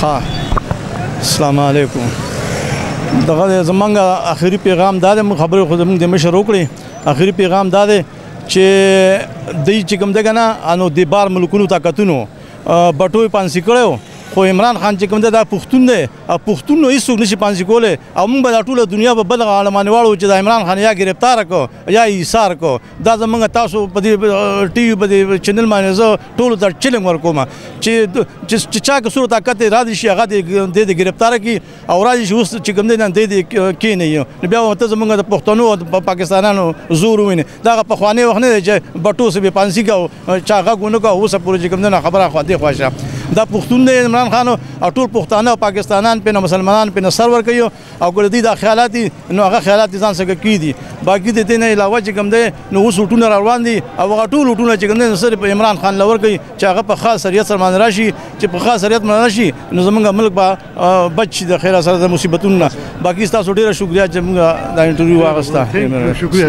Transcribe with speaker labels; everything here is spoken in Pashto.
Speaker 1: ها السلام علیکم دغه زمونږ اخري پیغام دا د خبرې خو زمونږ د مشر وکړي اخري پیغام دا دی چې دوی چې کوم دغه نه انو د بار ملکونو طاقتونو بټوي پانسي کړو خو عمران خان چې کوم دا پښتون دی او پښتون نو هیڅوک نشي پانسي کولی او موږ به دا ټوله دنیا به بل عالمانه واړو چې د عمران خان یا گرفتار کو یا ایثار کو دا زمونږ تاسو په دې ټي وي په دې چینل باندې زه ټولو ته چیلنج ورکوم چې چا که څومره طاقت یې را دي شي هغه د ګرفتار کړي او را دي چې اوس چې کوم دی نه دی کښېنوي نو بیا ورته زمونږ د پښتنو او پاکستانانو زور وویني دغه پخوانی وخت نه دی چې بټو سه بې پانسي کو چا غږ ونه کو اوسه پورې چې کوم دی نه خبره خوا دې خواشه دا پښتون دی عمران خان او ټول پښتانه او پاکستانان په مسلمانان په سر ور کوي او ګور دي د خیالات نو هغه خیالات ځان څخه کی دي باقي د دې نه علاوه چې کوم دی نو اوس ټول روان دي او هغه ټول چې کوم دی صرف عمران خان لور کوي چې هغه په خاص شریعت سره باندې راشي چې په خاص شریعت باندې راشي نو زمونږ ملک به بچ د خیر سره د مصیبتونو باقي تاسو ډیره شکریا چې موږ دا انټرویو واغسته شکریہ